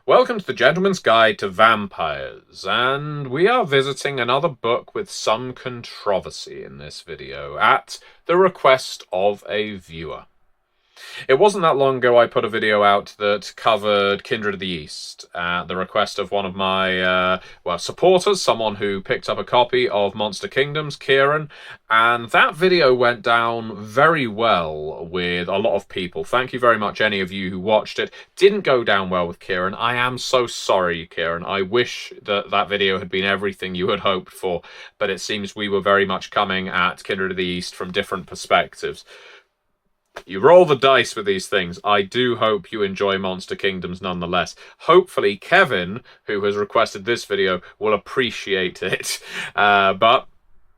Welcome to the Gentleman's Guide to Vampires, and we are visiting another book with some controversy in this video, at the request of a viewer. It wasn't that long ago I put a video out that covered Kindred of the East at the request of one of my supporters, someone who picked up a copy of Monster Kingdoms, Kieran, and that video went down very well with a lot of people. Thank you very much, any of you who watched it. Didn't go down well with Kieran. I am so sorry, Kieran. I wish that that video had been everything you had hoped for, but it seems we were very much coming at Kindred of the East from different perspectives. You roll the dice with these things. I do hope you enjoy Monster Kingdoms nonetheless. Hopefully Kevin, who has requested this video, will appreciate it. But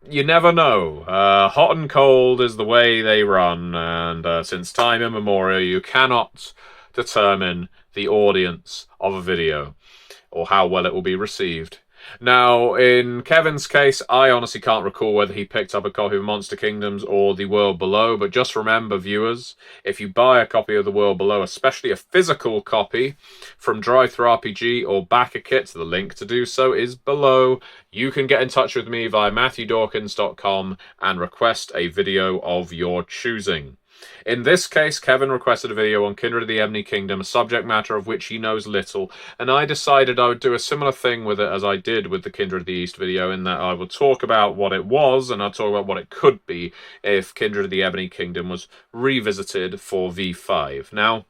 you never know. Hot and cold is the way they run, and since time immemorial, you cannot determine the audience of a video or how well it will be received. Now, in Kevin's case, I honestly can't recall whether he picked up a copy of Monster Kingdoms or The World Below, but just remember, viewers, if you buy a copy of The World Below, especially a physical copy from DriveThruRPG or BackerKit, the link to do so is below, you can get in touch with me via MatthewDawkins.com and request a video of your choosing. In this case, Kevin requested a video on Kindred of the Ebony Kingdom, a subject matter of which he knows little, and I decided I would do a similar thing with it as I did with the Kindred of the East video, in that I would talk about what it was, and I'd talk about what it could be if Kindred of the Ebony Kingdom was revisited for V5. Now,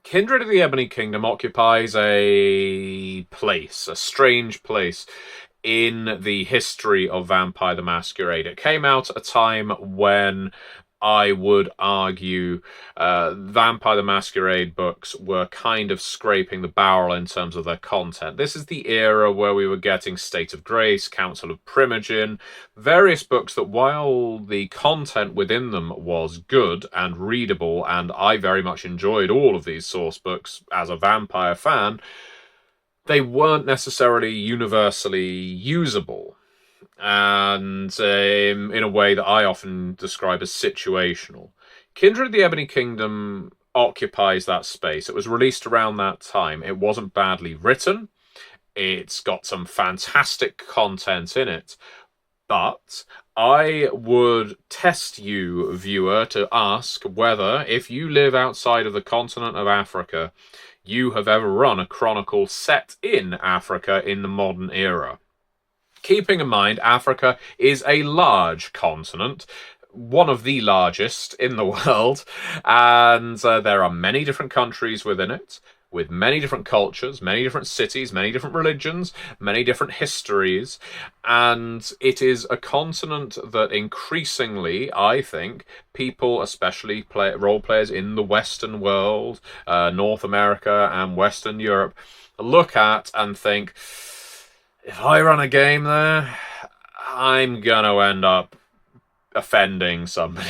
Kindred of the Ebony Kingdom occupies a place, a strange place, in the history of Vampire the Masquerade. It came out at a time when I would argue Vampire the Masquerade books were kind of scraping the barrel in terms of their content. This is the era where we were getting State of Grace, Council of Primogen, various books that, while the content within them was good and readable, and I very much enjoyed all of these source books as a vampire fan, they weren't necessarily universally usable. And in a way that I often describe as situational. Kindred of the Ebony Kingdom occupies that space. It was released around that time. It wasn't badly written. It's got some fantastic content in it. But I would test you, viewer, to ask whether, if you live outside of the continent of Africa, you have ever run a chronicle set in Africa in the modern era. Keeping in mind, Africa is a large continent, one of the largest in the world, and there are many different countries within it, with many different cultures, many different cities, many different religions, many different histories, and it is a continent that increasingly, I think, people, especially role players in the Western world, North America and Western Europe, look at and think, if I run a game there, I'm gonna end up offending somebody.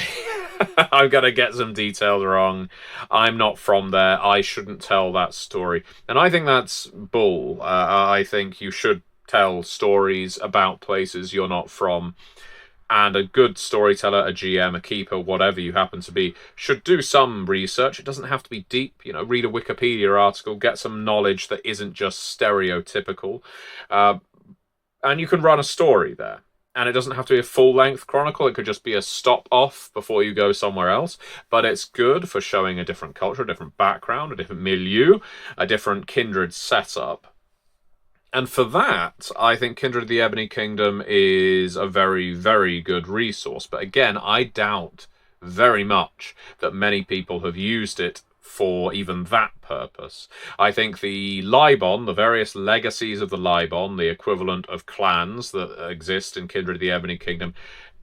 I'm gonna get some details wrong. I'm not from there. I shouldn't tell that story. And I think that's bull. I think you should tell stories about places you're not from. And a good storyteller, a GM, a keeper, whatever you happen to be, should do some research. It doesn't have to be deep. You know, read a Wikipedia article, get some knowledge that isn't just stereotypical. And you can run a story there. And it doesn't have to be a full-length chronicle. It could just be a stop-off before you go somewhere else. But it's good for showing a different culture, a different background, a different milieu, a different Kindred setup. And for that, I think Kindred of the Ebony Kingdom is a very, very good resource. But again, I doubt very much that many people have used it for even that purpose. I think the Libon, the various legacies of the Libon, the equivalent of clans that exist in Kindred of the Ebony Kingdom,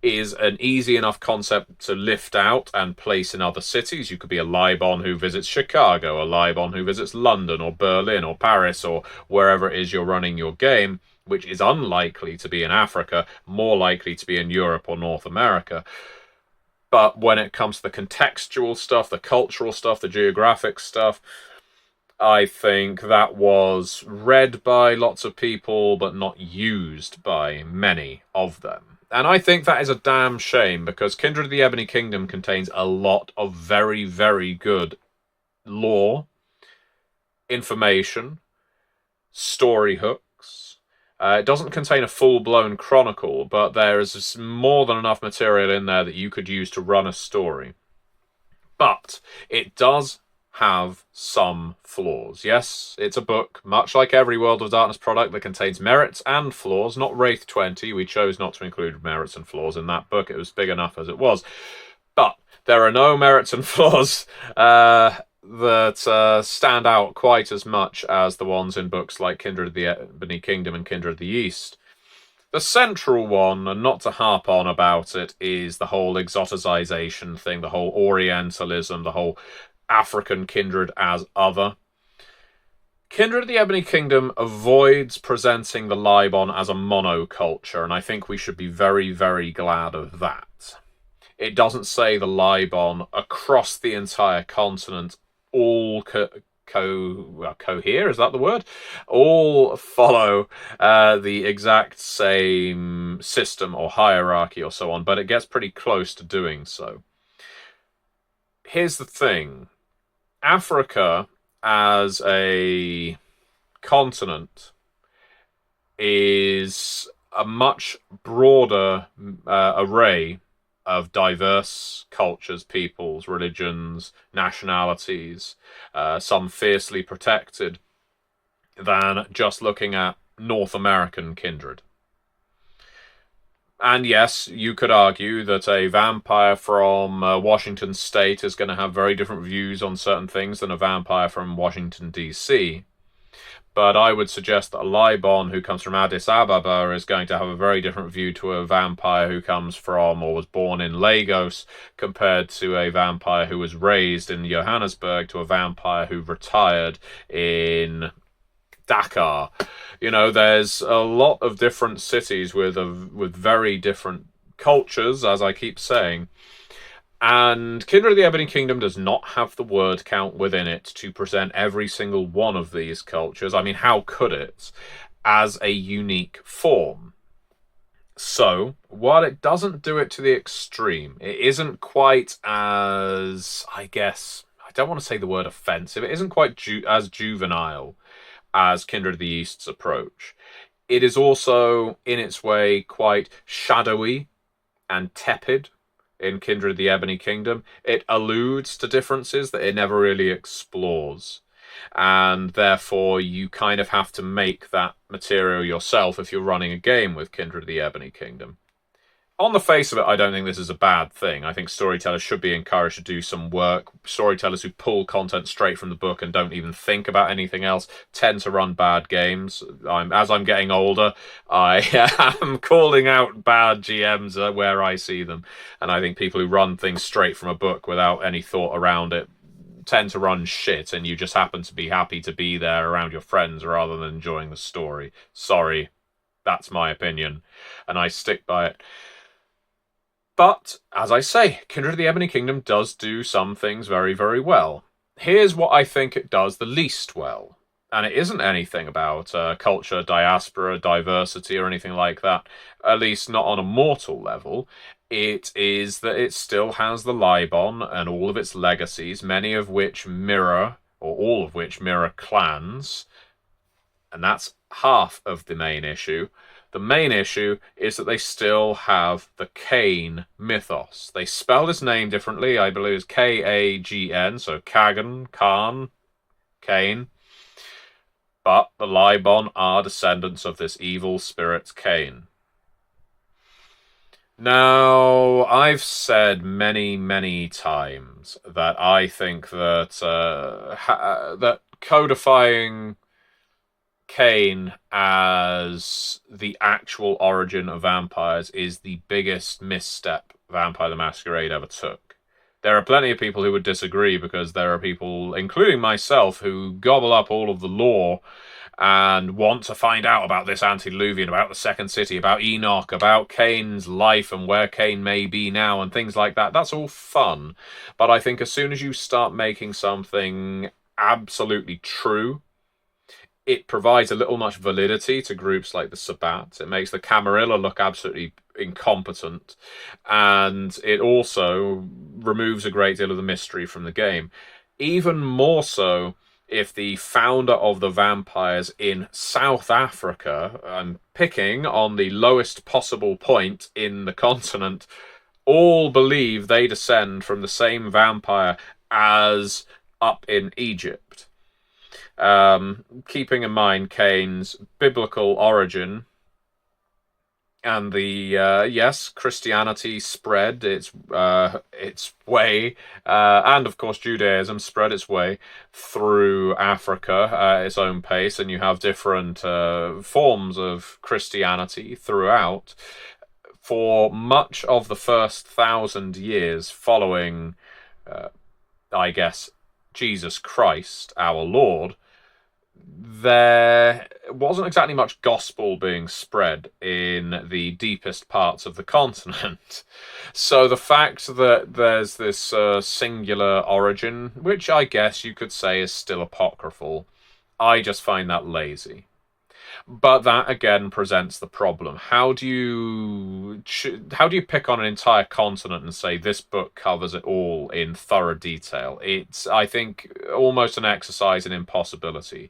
is an easy enough concept to lift out and place in other cities. You could be a Libon who visits Chicago, a Libon who visits London or Berlin or Paris or wherever it is you're running your game, which is unlikely to be in Africa, more likely to be in Europe or North America. But when it comes to the contextual stuff, the cultural stuff, the geographic stuff, I think that was read by lots of people, but not used by many of them. And I think that is a damn shame, because Kindred of the Ebony Kingdom contains a lot of very, very good lore, information, story hooks. It doesn't contain a full-blown chronicle, but there is more than enough material in there that you could use to run a story. But it does have some flaws. Yes, it's a book, much like every World of Darkness product, that contains merits and flaws. Not Wraith 20. We chose not to include merits and flaws in that book. It was big enough as it was. But there are no merits and flaws that stand out quite as much as the ones in books like Kindred, the Ebony Kingdom and Kindred the East. The central one, and not to harp on about it, is the whole exoticization thing, the whole Orientalism, the whole African kindred as other. Kindred of the Ebony Kingdom avoids presenting the Libon as a monoculture, and I think we should be very, very glad of that. It doesn't say the Libon across the entire continent all cohere, is that the word? All follow the exact same system or hierarchy or so on, but it gets pretty close to doing so. Here's the thing. Africa as a continent is a much broader array of diverse cultures, peoples, religions, nationalities, some fiercely protected, than just looking at North American kindred. And yes, you could argue that a vampire from Washington State is going to have very different views on certain things than a vampire from Washington, D.C., but I would suggest that a Libon who comes from Addis Ababa is going to have a very different view to a vampire who comes from or was born in Lagos compared to a vampire who was raised in Johannesburg to a vampire who retired in Dakar. You know, there's a lot of different cities with very different cultures, as I keep saying. And Kindred of the Ebony Kingdom does not have the word count within it to present every single one of these cultures. I mean, how could it? As a unique form. So, while it doesn't do it to the extreme, it isn't quite as, I guess, I don't want to say the word offensive, it isn't quite as juvenile as Kindred of the East's approach. It is also, in its way, quite shadowy and tepid. In Kindred of the Ebony Kingdom, it alludes to differences that it never really explores. And therefore, you kind of have to make that material yourself if you're running a game with Kindred of the Ebony Kingdom. On the face of it, I don't think this is a bad thing. I think storytellers should be encouraged to do some work. Storytellers who pull content straight from the book and don't even think about anything else tend to run bad games. As I'm getting older, I am calling out bad GMs where I see them. And I think people who run things straight from a book without any thought around it tend to run shit, and you just happen to be happy to be there around your friends rather than enjoying the story. Sorry, that's my opinion, and I stick by it. But, as I say, Kindred of the Ebony Kingdom does do some things very, very well. Here's what I think it does the least well. And it isn't anything about culture, diaspora, diversity, or anything like that. At least not on a mortal level. It is that it still has the Libon and all of its legacies, many of which mirror, or all of which mirror clans. And that's half of the main issue. The main issue is that they still have the Cain mythos. They spell his name differently. I believe it's K-A-G-N, so Kagan, Khan, Cain. But the Libon are descendants of this evil spirit Cain. Now, I've said many, many times that I think that that codifying Cain as the actual origin of vampires is the biggest misstep Vampire the Masquerade ever took. There are plenty of people who would disagree, because there are people, including myself, who gobble up all of the lore and want to find out about this antediluvian, about the Second City, about Enoch, about Cain's life and where Cain may be now and things like that. That's all fun. But I think as soon as you start making something absolutely true, it provides a little much validity to groups like the Sabbat. It makes the Camarilla look absolutely incompetent. And it also removes a great deal of the mystery from the game. Even more so if the founder of the vampires in South Africa, I'm picking on the lowest possible point in the continent, all believe they descend from the same vampire as up in Egypt. Keeping in mind Cain's biblical origin, and the yes, Christianity spread its way, and of course Judaism spread its way through Africa at its own pace, and you have different forms of Christianity throughout. For much of the first 1,000 years following, I guess, Jesus Christ, our Lord, there wasn't exactly much gospel being spread in the deepest parts of the continent. So the fact that there's this singular origin, which I guess you could say is still apocryphal, I just find that lazy. But that again presents the problem. How do you pick on an entire continent and say this book covers it all in thorough detail? It's, I think, almost an exercise in impossibility.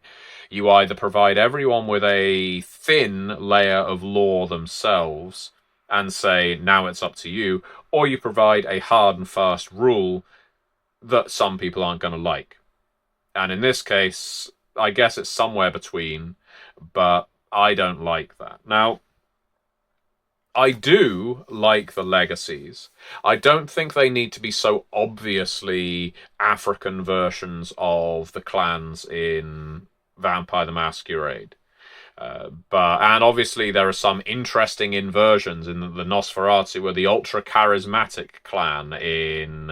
You either provide everyone with a thin layer of lore themselves and say, now it's up to you, or you provide a hard and fast rule that some people aren't going to like. And in this case, I guess it's somewhere between, but I don't like that. Now, I do like the Legacies. I don't think they need to be so obviously African versions of the clans in Vampire the Masquerade. And obviously there are some interesting inversions in the Nosferatu, were the ultra charismatic clan in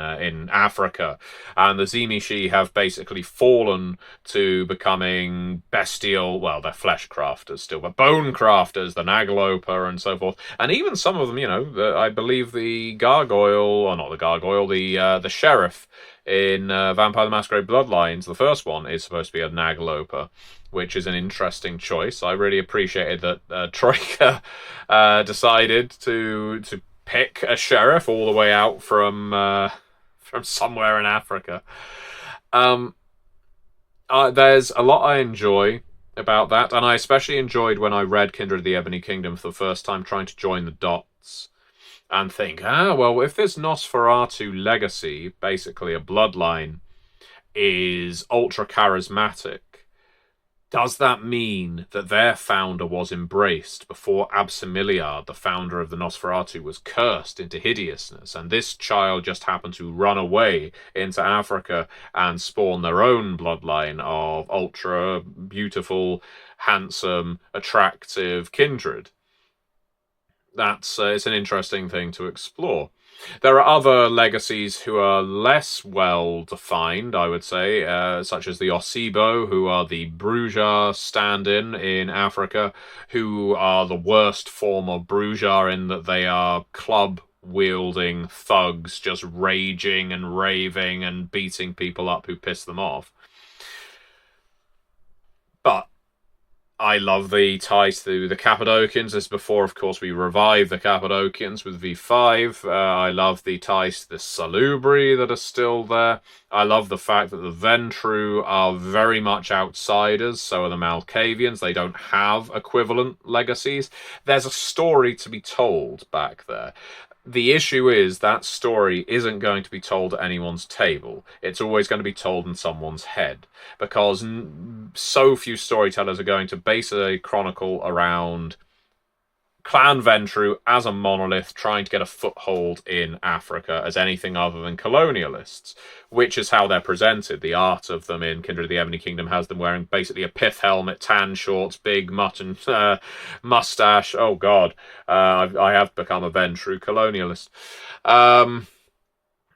Africa, and the Zimishi have basically fallen to becoming bestial. Well, they're flesh crafters still, but bone crafters, the Nagloper and so forth, and even some of them, I believe the gargoyle, or not the gargoyle, the sheriff in Vampire the Masquerade Bloodlines, the first one, is supposed to be a Nagloper, which is an interesting choice. I really appreciated that Troika decided to pick a sheriff all the way out from somewhere in Africa. There's a lot I enjoy about that, and I especially enjoyed when I read Kindred, the Ebony Kingdom for the first time, trying to join the dots and think, well, if this Nosferatu legacy, basically a bloodline, is ultra charismatic, does that mean that their founder was embraced before Absimiliard, the founder of the Nosferatu, was cursed into hideousness, and this child just happened to run away into Africa and spawn their own bloodline of ultra beautiful, handsome, attractive kindred? That's it's an interesting thing to explore. There are other legacies who are less well defined, I would say, such as the Osibo, who are the Bruja stand-in in Africa, who are the worst form of Bruja in that they are club-wielding thugs just raging and raving and beating people up who piss them off. But I love the ties to the Cappadocians. This before, of course, we revived the Cappadocians with V5. I love the ties to the Salubri that are still there. I love the fact that the Ventru are very much outsiders, so are the Malkavians. They don't have equivalent legacies. There's a story to be told back there. The issue is that story isn't going to be told at anyone's table. It's always going to be told in someone's head, because so few storytellers are going to base a chronicle around Clan Ventru as a monolith trying to get a foothold in Africa as anything other than colonialists, which is how they're presented. The art of them in Kindred of the Ebony Kingdom has them wearing basically a pith helmet, tan shorts, big mutton mustache. Oh god, I have become a Ventru colonialist. I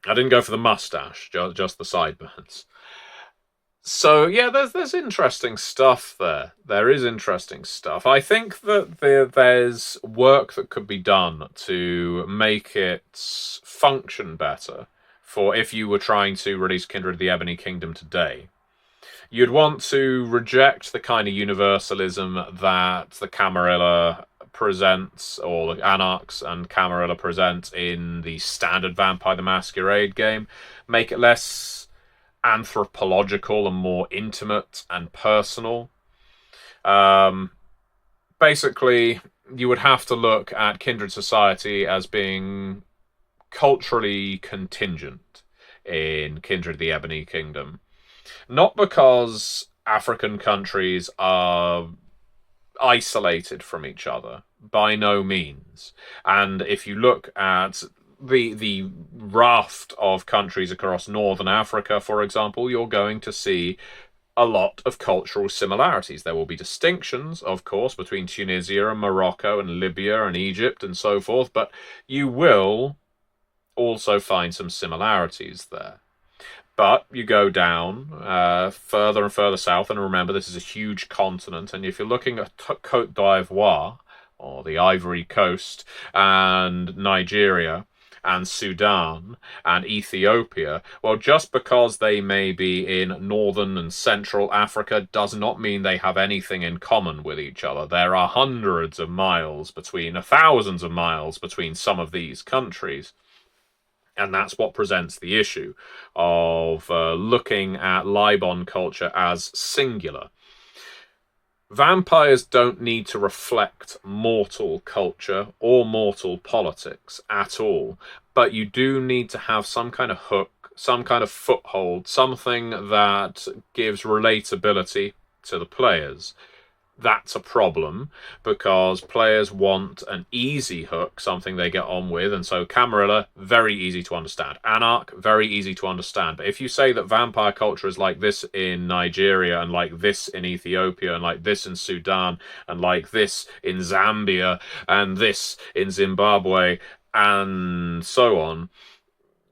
didn't go for the mustache, just the sideburns. So yeah, there's interesting stuff there. There is interesting stuff. I think that there's work that could be done to make it function better. For if you were trying to release Kindred of the Ebony Kingdom today, you'd want to reject the kind of universalism that the Camarilla presents, or the Anarchs and Camarilla present in the standard Vampire the Masquerade game. Make it less anthropological and more intimate and personal. Basically, you would have to look at kindred society as being culturally contingent in Kindred, the Ebony Kingdom. Not because African countries are isolated from each other, by no means. And if you look at the raft of countries across northern Africa, for example, you're going to see a lot of cultural similarities. There will be distinctions, of course, between Tunisia and Morocco and Libya and Egypt and so forth, but you will also find some similarities there. But you go down further and further south, and remember, this is a huge continent, and if you're looking at Côte d'Ivoire, or the Ivory Coast, and Nigeria, and Sudan, and Ethiopia, well, just because they may be in northern and central Africa does not mean they have anything in common with each other. There are hundreds of miles between, thousands of miles between some of these countries. And that's what presents the issue of looking at Libon culture as singular. Vampires don't need to reflect mortal culture or mortal politics at all, but you do need to have some kind of hook, some kind of foothold, something that gives relatability to the players. That's a problem, because players want an easy hook, something they get on with, and so Camarilla, very easy to understand. Anarch, very easy to understand. But if you say that vampire culture is like this in Nigeria, and like this in Ethiopia, and like this in Sudan, and like this in Zambia, and this in Zimbabwe, and so on,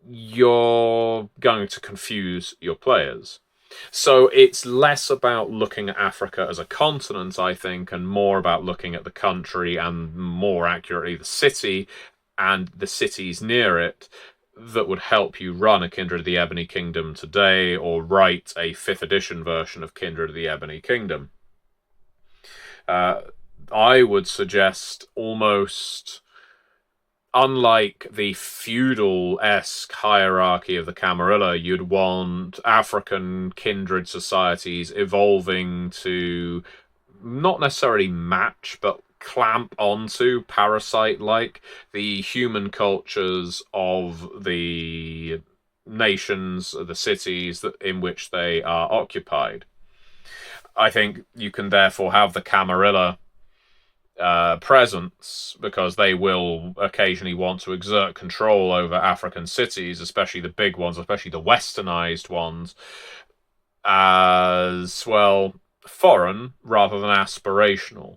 you're going to confuse your players. So it's less about looking at Africa as a continent, I think, and more about looking at the country, and more accurately the city and the cities near it, that would help you run a Kindred of the Ebony Kingdom today, or write a 5th edition version of Kindred of the Ebony Kingdom. I would suggest, almost unlike the feudal-esque hierarchy of the Camarilla, you'd want African kindred societies evolving to not necessarily match, but clamp onto, parasite-like, the human cultures of the nations, the cities in which they are occupied. I think you can therefore have the Camarilla presence, because they will occasionally want to exert control over African cities, especially the big ones, especially the westernized ones, as, well, foreign rather than aspirational.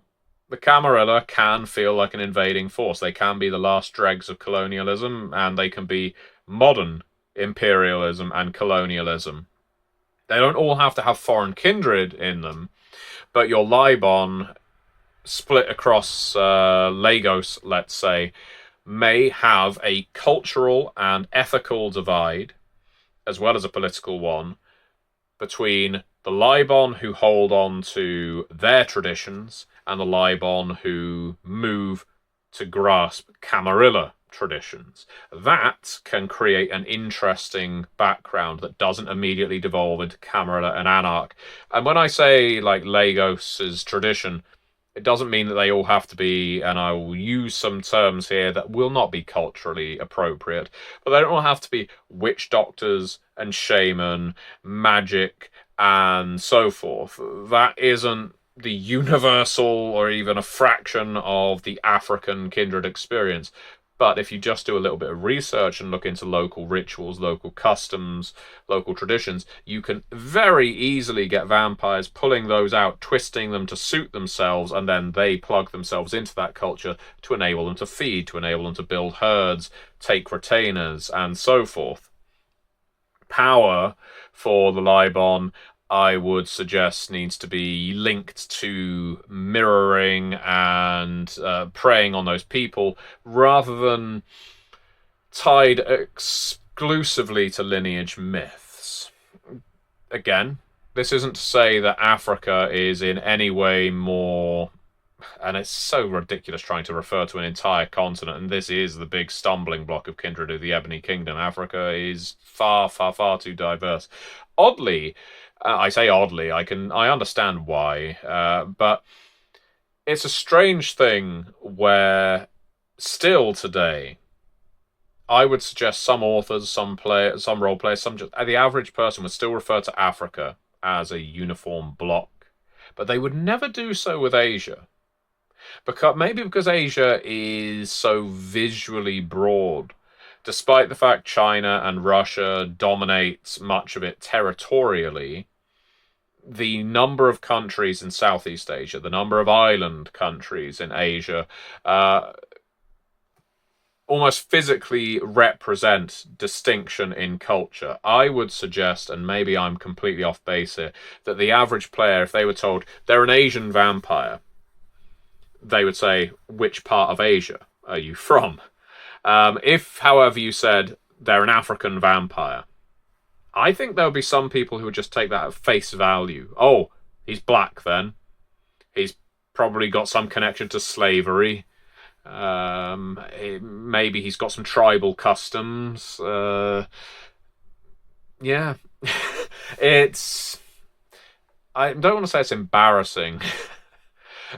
The Camarilla can feel like an invading force. They can be the last dregs of colonialism, and they can be modern imperialism and colonialism. They don't all have to have foreign kindred in them, but your Libon split across Lagos, let's say, may have a cultural and ethical divide, as well as a political one, between the Libon who hold on to their traditions and the Libon who move to grasp Camarilla traditions. That can create an interesting background that doesn't immediately devolve into Camarilla and Anarch. And when I say, like, Lagos's tradition, it doesn't mean that they all have to be, and I will use some terms here that will not be culturally appropriate, but they don't all have to be witch doctors and shaman, magic, and so forth. That isn't the universal or even a fraction of the African kindred experience. But if you just do a little bit of research and look into local rituals, local customs, local traditions, you can very easily get vampires pulling those out, twisting them to suit themselves, and then they plug themselves into that culture to enable them to feed, to enable them to build herds, take retainers, and so forth. Power for the Libon, I would suggest, needs to be linked to mirroring and preying on those people, rather than tied exclusively to lineage myths. Again, this isn't to say that Africa is in any way more and it's so ridiculous trying to refer to an entire continent, and this is the big stumbling block of Kindred of the Ebony Kingdom. Africa is far, far, far too diverse. Oddly, I say oddly, I understand why, but it's a strange thing where still today, I would suggest some authors, some role players, the average person would still refer to Africa as a uniform block, but they would never do so with Asia. Because Asia is so visually broad, despite the fact China and Russia dominate much of it territorially, the number of countries in Southeast Asia, the number of island countries in Asia, almost physically represent distinction in culture. I would suggest, and maybe I'm completely off base here, that the average player, if they were told they're an Asian vampire, they would say, which part of Asia are you from? If, however, you said they're an African vampire, I think there would be some people who would just take that at face value. Oh, he's black then. He's probably got some connection to slavery. Maybe he's got some tribal customs. Yeah. I don't want to say it's embarrassing,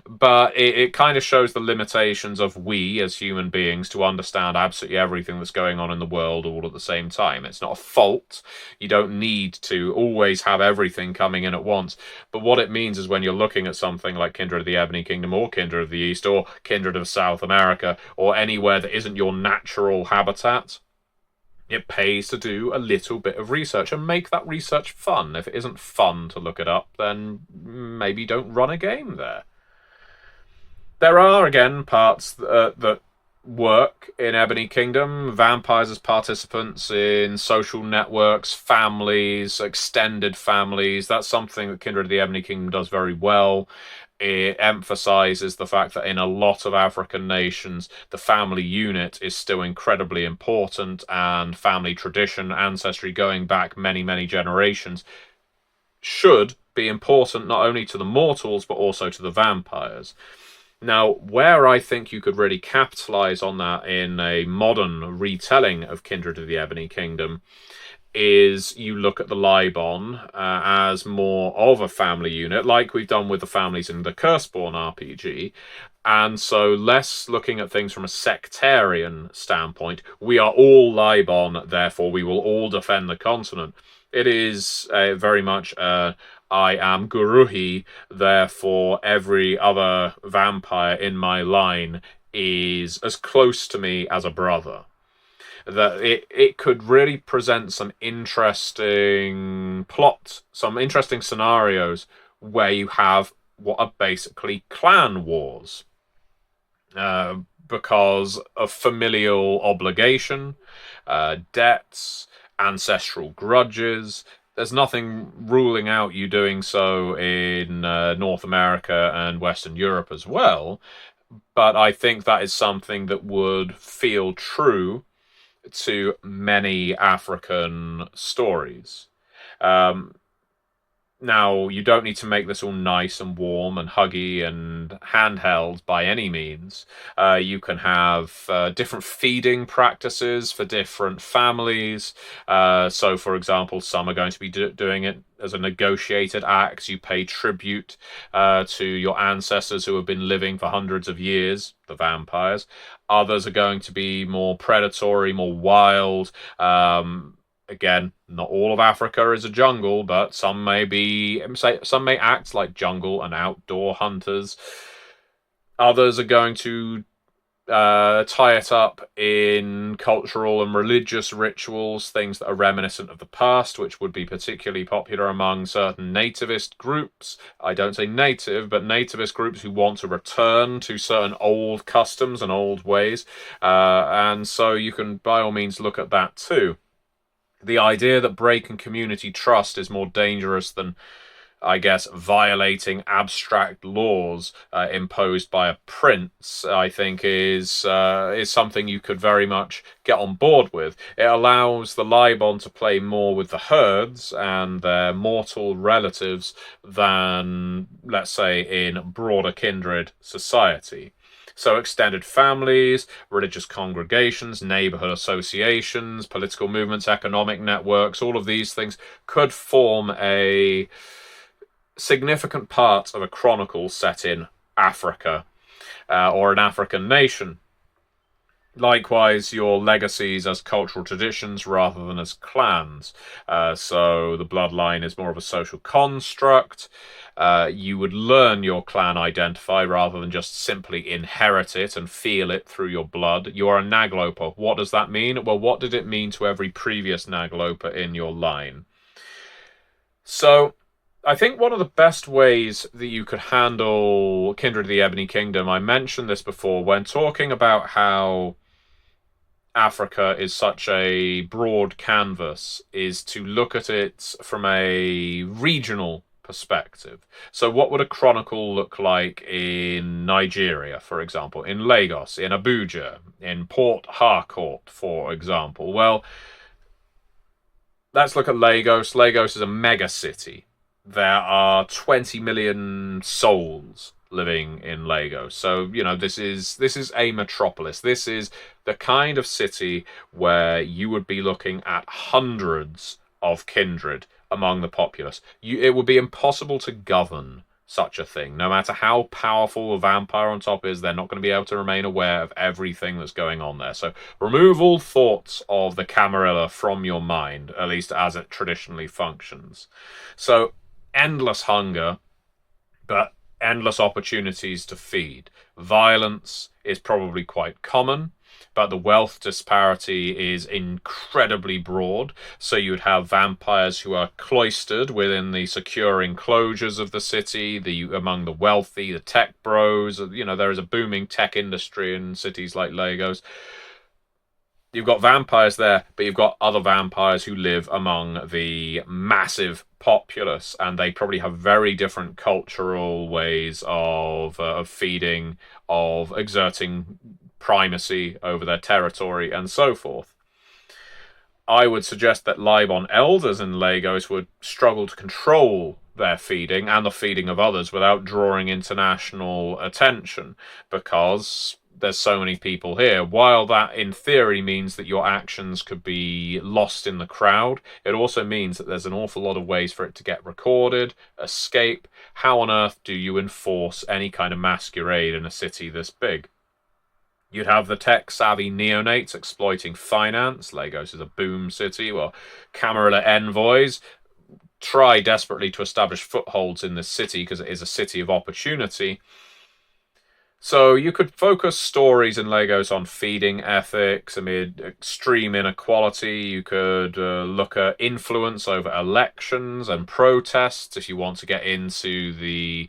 but it kind of shows the limitations of we as human beings to understand absolutely everything that's going on in the world all at the same time. It's not a fault. You don't need to always have everything coming in at once. But what it means is when you're looking at something like Kindred of the Ebony Kingdom or Kindred of the East or Kindred of South America or anywhere that isn't your natural habitat, it pays to do a little bit of research and make that research fun. If it isn't fun to look it up, then maybe don't run a game there. There are, again, parts that work in Ebony Kingdom. Vampires as participants in social networks, families, extended families. That's something that Kindred of the Ebony Kingdom does very well. It emphasizes the fact that in a lot of African nations, the family unit is still incredibly important, and family tradition, ancestry going back many, many generations should be important not only to the mortals, but also to the vampires. Now, where I think you could really capitalize on that in a modern retelling of Kindred of the Ebony Kingdom is you look at the Libon as more of a family unit, like we've done with the families in the Curseborn RPG, and so less looking at things from a sectarian standpoint. We are all Libon, therefore we will all defend the continent. It is very much I am Guruhi, therefore every other vampire in my line is as close to me as a brother. That it could really present some interesting plot, some interesting scenarios where you have what are basically clan wars. Because of familial obligation, debts, ancestral grudges. There's nothing ruling out you doing so in North America and Western Europe as well, but I think that is something that would feel true to many African stories. Now, you don't need to make this all nice and warm and huggy and handheld by any means. You can have different feeding practices for different families. So, for example, some are going to be doing it as a negotiated act. You pay tribute to your ancestors who have been living for hundreds of years, the vampires. Others are going to be more predatory, more wild. Again, not all of Africa is a jungle, but some may act like jungle and outdoor hunters. Others are going to tie it up in cultural and religious rituals, things that are reminiscent of the past, which would be particularly popular among certain nativist groups. I don't say native, but nativist groups who want to return to certain old customs and old ways. And so you can, by all means, look at that too. The idea that breaking community trust is more dangerous than I guess, violating abstract laws imposed by a prince, I think is something you could very much get on board with. It allows the Libon to play more with the herds and their mortal relatives than, let's say, in broader kindred society. So extended families, religious congregations, neighborhood associations, political movements, economic networks, all of these things could form a significant part of a chronicle set in Africa or an African nation. Likewise, your legacies as cultural traditions rather than as clans. So the bloodline is more of a social construct. You would learn your clan identify rather than just simply inherit it and feel it through your blood. You are a Nagloper. What does that mean? Well, what did it mean to every previous Nagloper in your line? So I think one of the best ways that you could handle Kindred of the Ebony Kingdom, I mentioned this before, when talking about how Africa is such a broad canvas, is to look at it from a regional perspective. So what would a chronicle look like in Nigeria, for example, in Lagos, in Abuja, in Port Harcourt, for example? Well, let's look at Lagos. Lagos is a mega city. There are 20 million souls living in Lagos. So, you know, this is a metropolis. This is the kind of city where you would be looking at hundreds of kindred among the populace. It would be impossible to govern such a thing. No matter how powerful a vampire on top is, they're not going to be able to remain aware of everything that's going on there. So remove all thoughts of the Camarilla from your mind, at least as it traditionally functions. So endless hunger, but endless opportunities to feed. Violence is probably quite common, but the wealth disparity is incredibly broad. So you'd have vampires who are cloistered within the secure enclosures of the city, among the wealthy, the tech bros. You know, there is a booming tech industry in cities like Lagos. You've got vampires there, but you've got other vampires who live among the massive populace, and they probably have very different cultural ways of feeding, of exerting primacy over their territory, and so forth. I would suggest that Libon elders in Lagos would struggle to control their feeding and the feeding of others without drawing international attention, because there's so many people here. While that in theory means that your actions could be lost in the crowd, it also means that there's an awful lot of ways for it to get recorded, escape. How on earth do you enforce any kind of masquerade in a city this big? You'd have the tech-savvy neonates exploiting finance. Lagos is a boom city. Well, Camarilla envoys try desperately to establish footholds in this city because it is a city of opportunity. So you could focus stories in Lagos on feeding ethics amid extreme inequality. You could look at influence over elections and protests if you want to get into the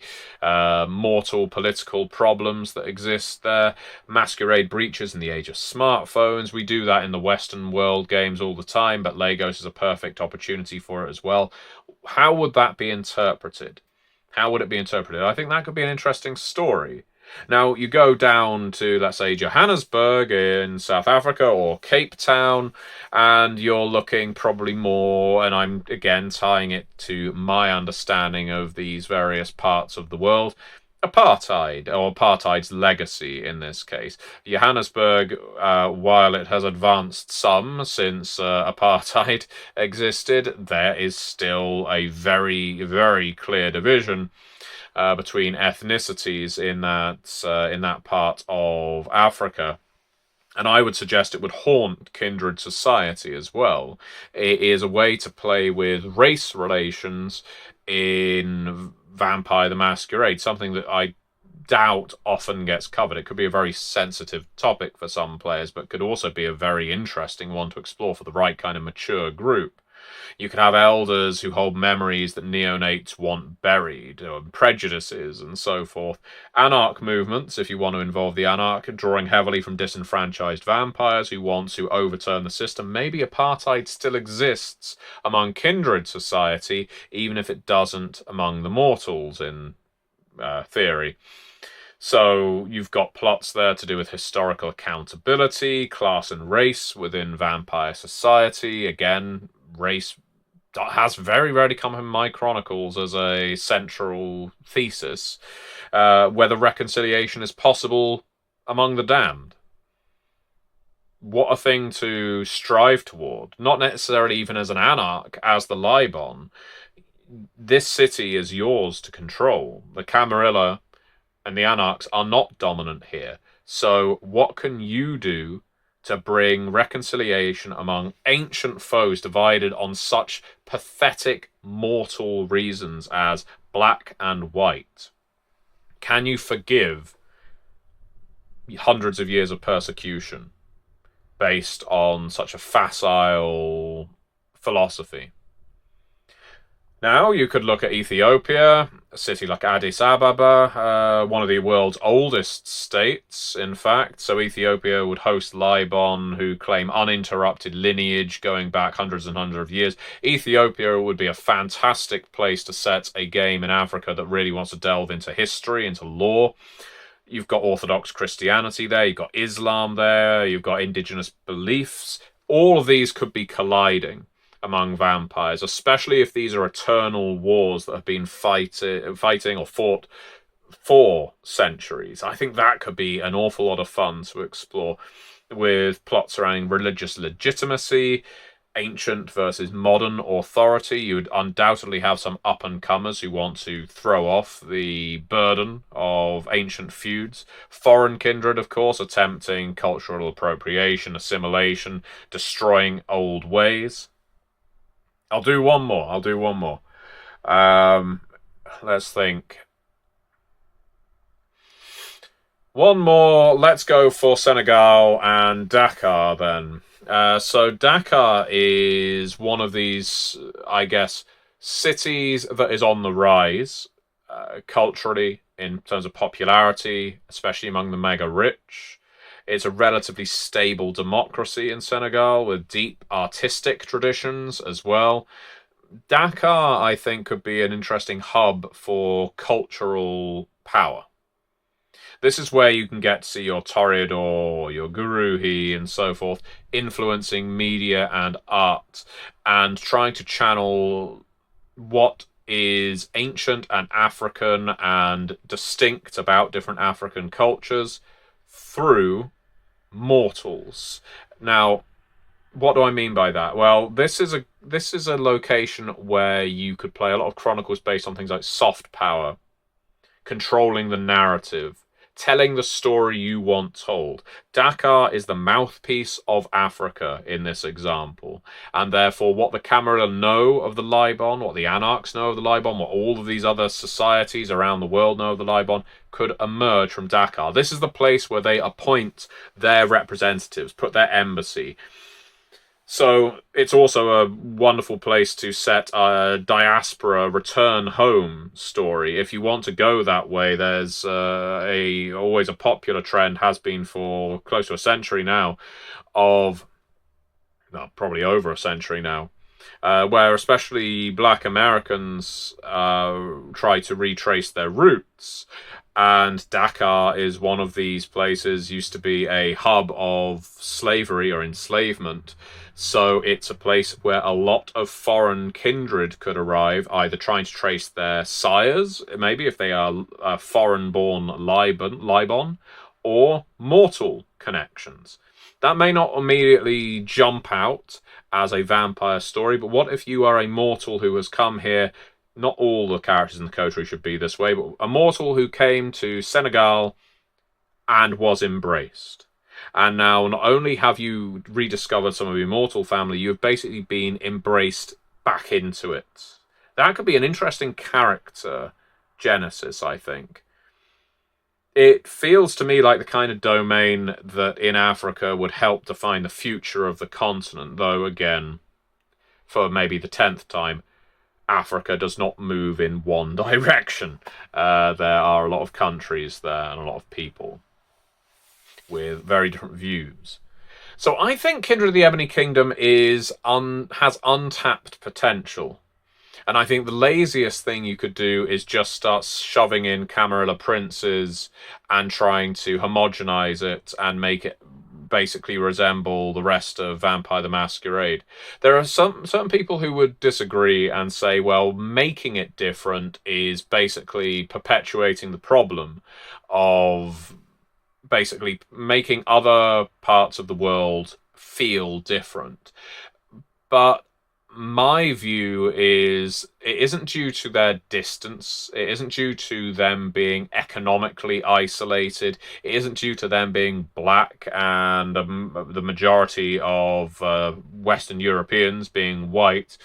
mortal political problems that exist there. Masquerade breaches in the age of smartphones. We do that in the Western world games all the time, but Lagos is a perfect opportunity for it as well. How would that be interpreted? How would it be interpreted? I think that could be an interesting story. Now, you go down to, let's say, Johannesburg in South Africa or Cape Town, and you're looking probably more, and I'm, again, tying it to my understanding of these various parts of the world, apartheid, or apartheid's legacy in this case. Johannesburg, while it has advanced some since apartheid existed, there is still a very, very clear division between ethnicities in that part of Africa. And I would suggest it would haunt kindred society as well. It is a way to play with race relations in Vampire the Masquerade, something that I doubt often gets covered. It could be a very sensitive topic for some players, but could also be a very interesting one to explore for the right kind of mature group. You could have elders who hold memories that neonates want buried, or prejudices, and so forth. Anarch movements, if you want to involve the anarch, drawing heavily from disenfranchised vampires who want to overturn the system. Maybe apartheid still exists among kindred society, even if it doesn't among the mortals in theory. So you've got plots there to do with historical accountability, class and race within vampire society. Again, race has very rarely come in my chronicles as a central thesis. Whether reconciliation is possible among the damned. What a thing to strive toward. Not necessarily even as an anarch, as the Libon. This city is yours to control. The Camarilla and the anarchs are not dominant here. So what can you do to bring reconciliation among ancient foes divided on such pathetic mortal reasons as black and white? Can you forgive hundreds of years of persecution based on such a facile philosophy? Now, you could look at Ethiopia, a city like Addis Ababa, one of the world's oldest states, in fact. So Ethiopia would host Libon, who claim uninterrupted lineage going back hundreds and hundreds of years. Ethiopia would be a fantastic place to set a game in Africa that really wants to delve into history, into lore. You've got Orthodox Christianity there, you've got Islam there, you've got indigenous beliefs. All of these could be colliding among vampires, especially if these are eternal wars that have been fighting or fought for centuries. I think that could be an awful lot of fun to explore, with plots surrounding religious legitimacy, ancient versus modern authority. You would undoubtedly have some up-and-comers who want to throw off the burden of ancient feuds. Foreign kindred, of course, attempting cultural appropriation, assimilation, destroying old ways. I'll do one more. Let's think. One more. Let's go for Senegal and Dakar then. So Dakar is one of these, I guess, cities that is on the rise culturally in terms of popularity, especially among the mega rich. It's a relatively stable democracy in Senegal with deep artistic traditions as well. Dakar, I think, could be an interesting hub for cultural power. This is where you can get to see your Toreador, your Guruhi, and so forth, influencing media and art, and trying to channel what is ancient and African and distinct about different African cultures through mortals. Now, what do I mean by that? Well, this is a location where you could play a lot of chronicles based on things like soft power, controlling the narrative, telling the story you want told. Dakar is the mouthpiece of Africa in this example, and therefore what the Camarilla know of the Libon, what the Anarchs know of the Libon, what all of these other societies around the world know of the Libon, could emerge from Dakar. This is the place where they appoint their representatives, put their embassy. So it's also a wonderful place to set a diaspora return home story. If you want to go that way, there's always a popular trend, has been for close to a century now, probably over a century now, where especially Black Americans try to retrace their roots. And Dakar is one of these places, used to be a hub of slavery or enslavement. So it's a place where a lot of foreign kindred could arrive, either trying to trace their sires, maybe if they are foreign-born Libon, or mortal connections. That may not immediately jump out as a vampire story, but what if you are a mortal who has come here? Not all the characters in the coterie should be this way, but a mortal who came to Senegal and was embraced. And now not only have you rediscovered some of your mortal family, you've basically been embraced back into it. That could be an interesting character genesis, I think. It feels to me like the kind of domain that in Africa would help define the future of the continent, though, again, for maybe the 10th time, Africa does not move in one direction. There are a lot of countries there and a lot of people with very different views. So I think Kindred of the Ebony Kingdom has untapped potential. And I think the laziest thing you could do is just start shoving in Camarilla princes and trying to homogenize it and make it basically resemble the rest of Vampire the Masquerade. There are certain people who would disagree and say, well, making it different is basically perpetuating the problem of basically making other parts of the world feel different. But my view is it isn't due to their distance. It isn't due to them being economically isolated. It isn't due to them being black and the majority of Western Europeans being white.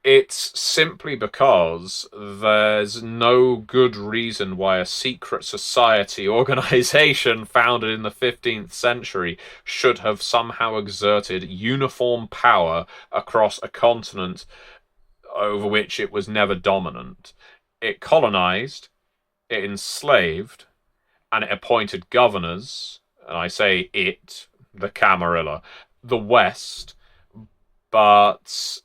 It's simply because there's no good reason why a secret society organization founded in the 15th century should have somehow exerted uniform power across a continent over which it was never dominant. It colonized, it enslaved, and it appointed governors, and I say it, the Camarilla, the West, but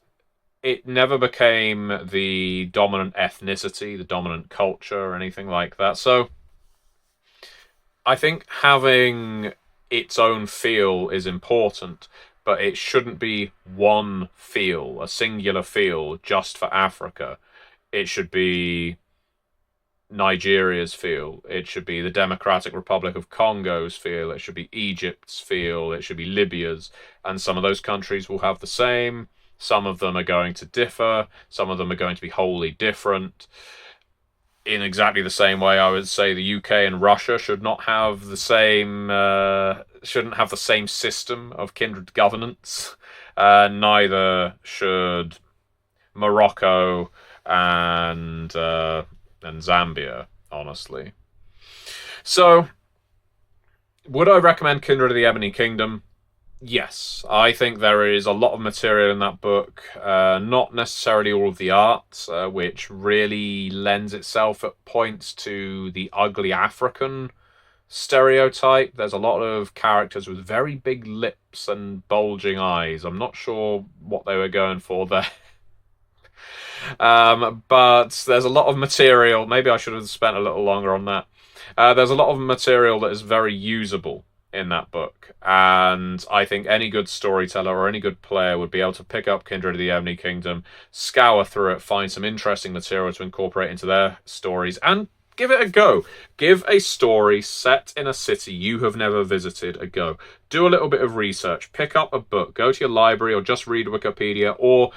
it never became the dominant ethnicity, the dominant culture, or anything like that. So I think having its own feel is important, but it shouldn't be one feel, a singular feel just for Africa. It should be Nigeria's feel. It should be the Democratic Republic of Congo's feel. It should be Egypt's feel. It should be Libya's. And some of those countries will have the same. Some of them are going to differ. Some of them are going to be wholly different. In exactly the same way, I would say the UK and Russia should not have the same, shouldn't have the same system of kindred governance. Neither should Morocco and Zambia, honestly. So, would I recommend Kindred of the Ebony Kingdom? Yes, I think there is a lot of material in that book, not necessarily all of the art, which really lends itself at points to the ugly African stereotype. There's a lot of characters with very big lips and bulging eyes. I'm not sure what they were going for there. But there's a lot of material. Maybe I should have spent a little longer on that. There's a lot of material that is very usable in that book, and I think any good storyteller or any good player would be able to pick up Kindred of the Ebony Kingdom, scour through it, find some interesting material to incorporate into their stories, and give it a go. Give a story set in a city you have never visited a go. Do a little bit of research, pick up a book, go to your library, or just read Wikipedia, or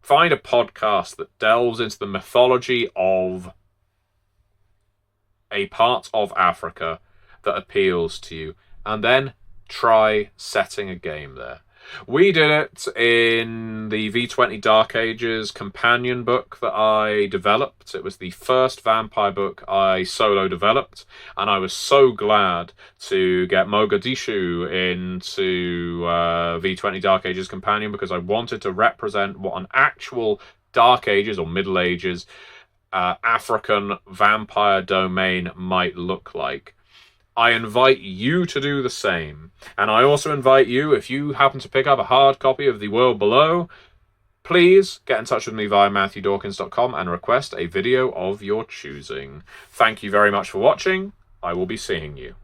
find a podcast that delves into the mythology of a part of Africa that appeals to you, and then try setting a game there. We did it in the V20 Dark Ages companion book that I developed. It was the first vampire book I solo developed, and I was so glad to get Mogadishu into V20 Dark Ages companion because I wanted to represent what an actual Dark Ages or Middle Ages African vampire domain might look like. I invite you to do the same. And I also invite you, if you happen to pick up a hard copy of The World Below, please get in touch with me via MatthewDawkins.com and request a video of your choosing. Thank you very much for watching. I will be seeing you.